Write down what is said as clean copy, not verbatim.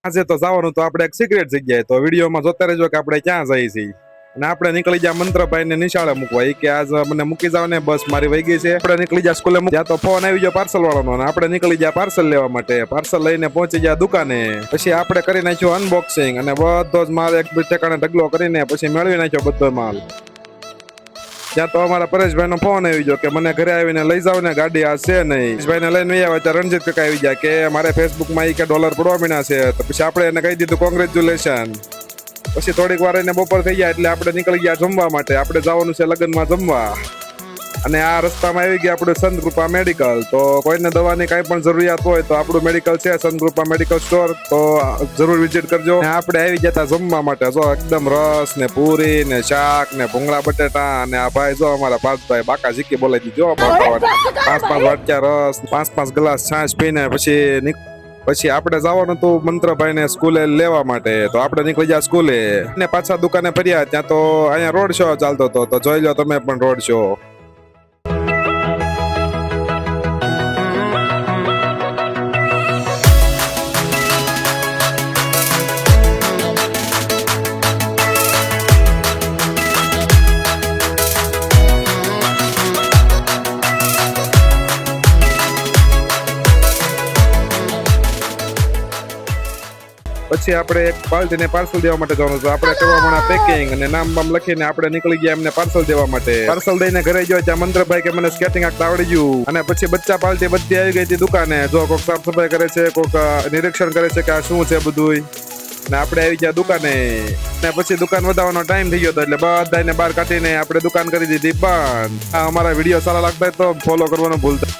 આજે તો જવાનું તો આપણે એક સિક્રેટ જગ્યાએ, તો વિડીયોમાં જોતા રહેજો કે આપણે ક્યાં જઈએ છીએ. અને આપણે નીકળી ગયા મંત્રભાઈ ને નિશાળે મૂકવા. કે આજ મને મૂકી જાવ ને, બસ મારી વહી ગઈ છે. આપણે નીકળી ગયા સ્કૂલે. ત્યાં તો ફોન આવી ગયો પાર્સલ વાળાનો, અને આપણે નીકળી ગયા પાર્સલ લેવા માટે. પાર્સલ લઈને પહોંચી ગયા દુકાને. પછી આપણે કરી નાખ્યું અનબોક્સિંગ, અને બધો જ માલ એક ઠેકાણે ઢગલો કરીને પછી મેળવી નાખ્યો બધો માલ. ત્યાં તો અમારા પરેશભાઈ નો ફોન આવી ગયો કે મને ઘરે આવીને લઈ જાવ ને, ગાડી આ છે નહીં. પરેશભાઈ ને લઈને આવ્યા ત્યારે રણજીત કાકા આવી ગયા કે મારે ફેસબુક માં કે ડોલર પડવા મીના છે. તો પછી આપણે એને કહી દીધું કોંગ્રેચ્યુલેશન. પછી થોડીક વાર એને બપોર થઈ ગયા એટલે આપણે નીકળી ગયા જમવા માટે. આપણે જવાનું છે લગ્નમાં જમવા. અને આ રસ્તામાં આવી ગયા આપણું સંત કૃપા મેડિકલ. તો કોઈને દવાની કઈ પણ જરૂરિયાત હોય તો આપણું મેડિકલ છે સંત કૃપા મેડિકલ સ્ટોર, તો જરૂર વિઝિટ કરજો. આપણે આવી જતા જમવા માટે. જો એકદમ રસ ને પૂરી ને શાક ને ભૂંગળા બટેટા. અને આ ભાઈ જો અમારા પાર્થભાઈ બાકા ઝીકી બોલાવી દીધો. 5 વાટક્યા રસ, 5 ગ્લાસ છાશ પીને પછી આપણે જવાનું હતું મંત્રભાઈ ને સ્કૂલે લેવા માટે. તો આપણે નીકળી ગયા સ્કૂલે ને પાછા દુકાને ફર્યા. ત્યાં તો અહીંયા રોડ શો ચાલતો હતો, તો જોઈ લો તમે પણ રોડ શો. પછી આપણે એક પાર્ટીને પાર્સલ દેવા માટે જવાનું હતું. આપણે કરવા મળ્યા પેકિંગ અને નામ બામ લખીને આપણે નીકળી ગયા એમને પાર્સલ દેવા માટે. પાર્સલ દઈને ઘરે ગયો ત્યાં મંત્રભાઈ કે મને સ્કેટિંગ આખતા આવડી ગયું. અને પછી બચ્ચા પાર્ટી બધી આવી ગઈ હતી દુકાને. જો કોઈક સાફ સફાઈ કરે છે, કોઈક નિરીક્ષણ કરે છે કે આ શું છે બધું. ને આપણે આવી ગયા દુકાને. ને પછી દુકાન વધારવાનો ટાઈમ થઈ ગયો હતો એટલે બધાને બહાર કાઢીને આપણે દુકાન કરી દીધી બંધ. અમારા વિડીયો સારા લાગતા હોય તો ફોલો કરવાનું ભૂલતા.